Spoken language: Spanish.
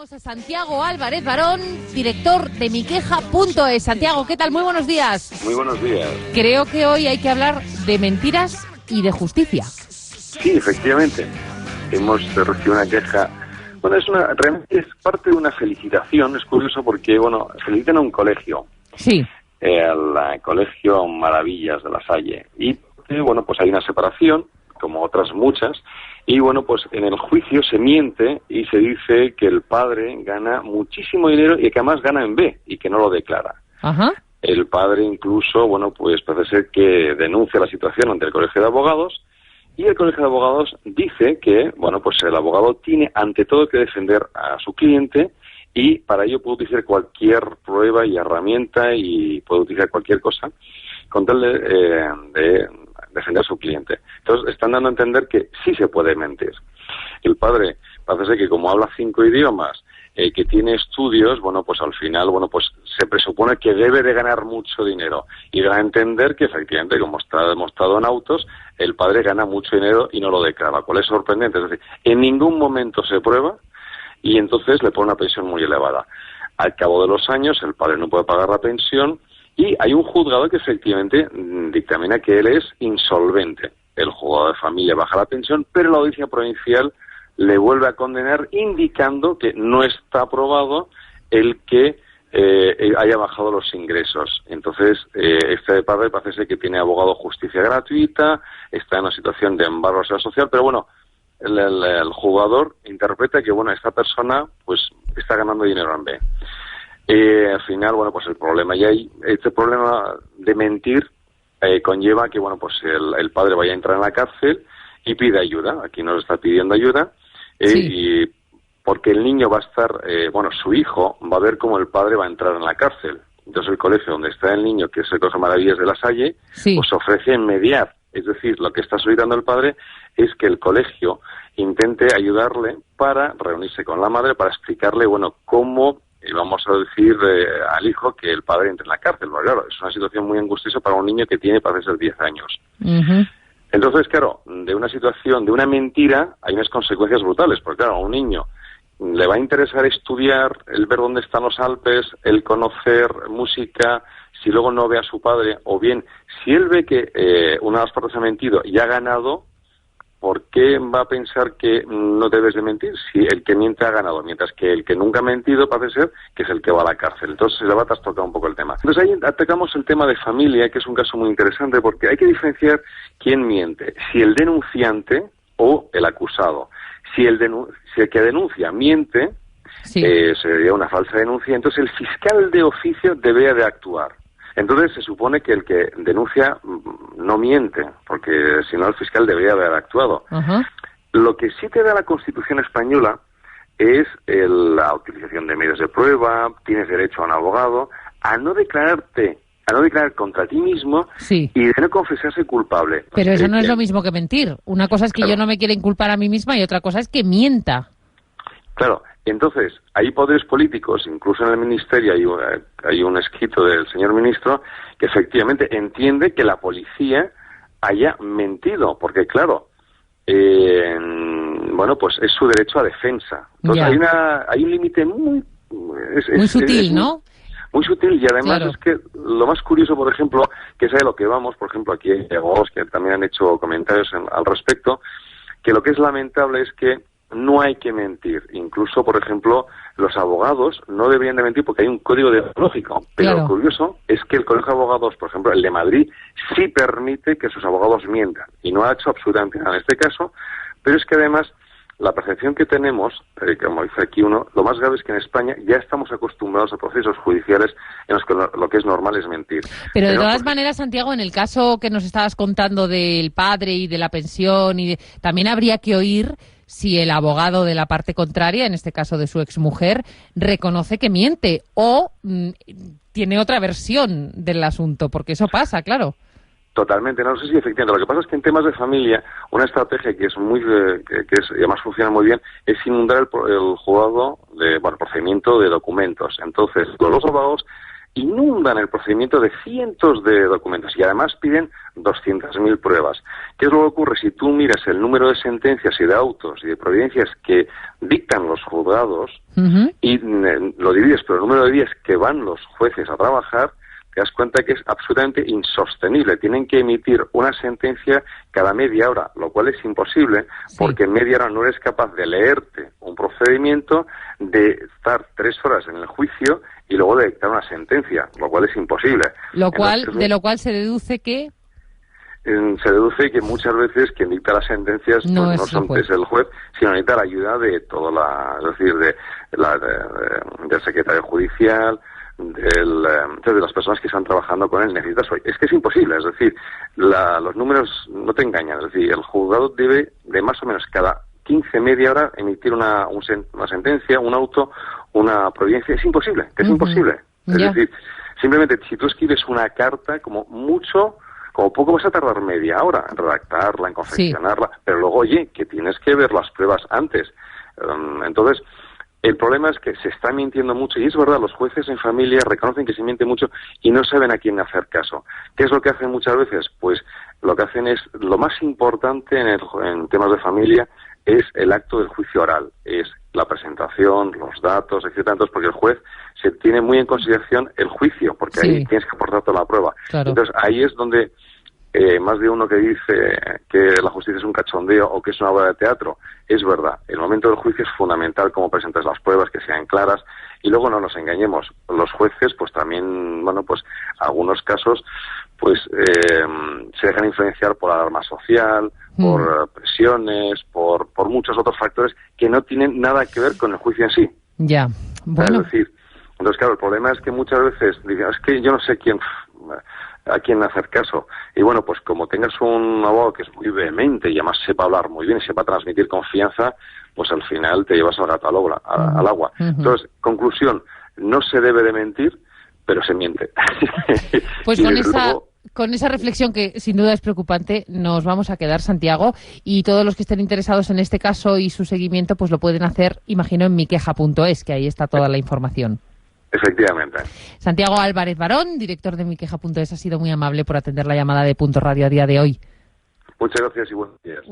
Tenemos a Santiago Álvarez Barón, director de miqueja.es. Santiago, ¿qué tal? Muy buenos días. Muy buenos días. Creo que hoy hay que hablar de mentiras y de justicia. Sí, efectivamente. Hemos recibido una queja. Bueno, realmente es parte de una felicitación. Es curioso porque, felicitan a un colegio. Sí. Al Colegio Maravillas de La Salle. Y, pues hay una separación, como otras muchas. Y en el juicio se miente y se dice que el padre gana muchísimo dinero y que además gana en B y que no lo declara. Ajá. El padre incluso, parece ser que denuncia la situación ante el Colegio de Abogados y el Colegio de Abogados dice que, el abogado tiene ante todo que defender a su cliente y para ello puede utilizar cualquier prueba y herramienta y puede utilizar cualquier cosa con tal de defender a su cliente. Entonces, están dando a entender que sí se puede mentir. El padre, parece ser que como habla 5 idiomas, que tiene estudios, al final, se presupone que debe de ganar mucho dinero. Y da a entender que, efectivamente, como está demostrado en autos, el padre gana mucho dinero y no lo declara, cual es sorprendente. Es decir, en ningún momento se prueba y entonces le pone una pensión muy elevada. Al cabo de los años, el padre no puede pagar la pensión y hay un juzgado que efectivamente dictamina que él es insolvente. El juzgado de familia baja la pensión, pero la audiencia provincial le vuelve a condenar indicando que no está aprobado el que haya bajado los ingresos. Entonces, este padre parece que tiene abogado justicia gratuita, está en una situación de embargo social, pero el jugador interpreta que esta persona está ganando dinero en B. Al final, el problema y hay este problema de mentir conlleva que el padre vaya a entrar en la cárcel y pide ayuda. Aquí nos está pidiendo ayuda y porque el niño va a estar, su hijo va a ver cómo el padre va a entrar en la cárcel. Entonces el colegio donde está el niño, que es el Colegio Maravillas de La Salle, ofrece mediar. Es decir, lo que está solicitando el padre es que el colegio intente ayudarle para reunirse con la madre, para explicarle, cómo vamos a decir al hijo que el padre entre en la cárcel. Porque, claro, es una situación muy angustiosa para un niño que tiene, parece ser, 10 años. Uh-huh. Entonces, claro, de una situación, de una mentira, hay unas consecuencias brutales. Porque, claro, a un niño le va a interesar estudiar, el ver dónde están los Alpes, el conocer música, si luego no ve a su padre, o bien, si él ve que una de las partes ha mentido y ha ganado, ¿por qué va a pensar que no debes de mentir si el que miente ha ganado? Mientras que el que nunca ha mentido parece ser que es el que va a la cárcel. Entonces se le va a trastocar un poco el tema. Entonces ahí atacamos el tema de familia, que es un caso muy interesante, porque hay que diferenciar quién miente, si el denunciante o el acusado. Si el que denuncia miente, sería una falsa denuncia, entonces el fiscal de oficio debería de actuar. Entonces se supone que el que denuncia no miente, porque si no el fiscal debería haber actuado. Uh-huh. Lo que sí te da la Constitución española es la utilización de medios de prueba, tienes derecho a un abogado, a no declarar contra ti mismo y de no confesarse culpable. Pero eso no es lo mismo que mentir. Una cosa es que yo no me quiera inculpar a mí misma y otra cosa es que mienta. Claro. Entonces, hay poderes políticos, incluso en el ministerio hay un escrito del señor ministro que efectivamente entiende que la policía haya mentido, porque claro, es su derecho a defensa. Entonces hay un límite muy sutil, ¿no? Muy sutil y además es que lo más curioso, por ejemplo, que es a lo que vamos, por ejemplo, aquí hay abogados que también han hecho comentarios al respecto, que lo que es lamentable es que no hay que mentir. Incluso, por ejemplo, los abogados no deberían de mentir porque hay un código deontológico. Pero lo curioso es que el Colegio de Abogados, por ejemplo, el de Madrid, sí permite que sus abogados mientan. Y no ha hecho absolutamente nada en este caso. Pero es que además, la percepción que tenemos, como dice aquí uno, lo más grave es que en España ya estamos acostumbrados a procesos judiciales en los que lo que es normal es mentir. Pero de todas maneras, Santiago, en el caso que nos estabas contando del padre y de la pensión, también habría que oír si el abogado de la parte contraria, en este caso de su exmujer, reconoce que miente o tiene otra versión del asunto, porque eso pasa, claro. Totalmente, no sé si efectivamente. Lo que pasa es que en temas de familia, una estrategia que es y además funciona muy bien, es inundar el juzgado de procedimiento de documentos. Entonces, los abogados inundan el procedimiento de cientos de documentos y además piden 200.000 pruebas. ¿Qué es lo que ocurre? Si tú miras el número de sentencias y de autos y de providencias que dictan los juzgados y lo divides por el número de días que van los jueces a trabajar, te das cuenta que es absolutamente insostenible. Tienen que emitir una sentencia cada media hora, lo cual es imposible, porque en media hora no eres capaz de leerte un procedimiento, de estar 3 horas en el juicio y luego de dictar una sentencia, lo cual es imposible. De lo cual se deduce que... Se deduce que muchas veces quien dicta las sentencias no es el juez, sino necesita la ayuda de es decir, del secretario judicial, de las personas que están trabajando con él. Es que es imposible, es decir, los números no te engañan, es decir, el juzgado debe de más o menos cada 15 media hora emitir una sentencia, un auto, una providencia. Es imposible, es imposible. Es decir, simplemente si tú escribes una carta, como poco vas a tardar media hora en redactarla, en confeccionarla, pero luego, oye, que tienes que ver las pruebas antes. Entonces, el problema es que se está mintiendo mucho, y es verdad, los jueces en familia reconocen que se miente mucho y no saben a quién hacer caso. ¿Qué es lo que hacen muchas veces? Pues lo que hacen es, lo más importante en temas de familia es el acto del juicio oral, es la presentación, los datos, etcétera. Entonces, porque el juez se tiene muy en consideración el juicio, porque ahí tienes que aportar toda la prueba. Claro. Entonces, ahí es donde más de uno que dice que la justicia es un cachondeo o que es una obra de teatro, es verdad. El momento del juicio es fundamental, cómo presentas las pruebas, que sean claras, y luego no nos engañemos. Los jueces, pues también, algunos casos, pues se dejan influenciar por alarma social, por presiones, por muchos otros factores que no tienen nada que ver con el juicio en sí. Ya, bueno. Es decir, entonces, claro, el problema es que muchas veces dicen, es que yo no sé a quién hacer caso. Y bueno, pues como tengas un abogado que es muy vehemente y además sepa hablar muy bien y sepa transmitir confianza, pues al final te llevas al gato al agua. Entonces, conclusión, no se debe de mentir, pero se miente. Pues con esa reflexión, que sin duda es preocupante, nos vamos a quedar, Santiago, y todos los que estén interesados en este caso y su seguimiento, pues lo pueden hacer, imagino, en miqueja.es, que ahí está toda la información. Efectivamente. Santiago Álvarez Barón, director de miqueja.es, ha sido muy amable por atender la llamada de Punto Radio a día de hoy. Muchas gracias y buenos días.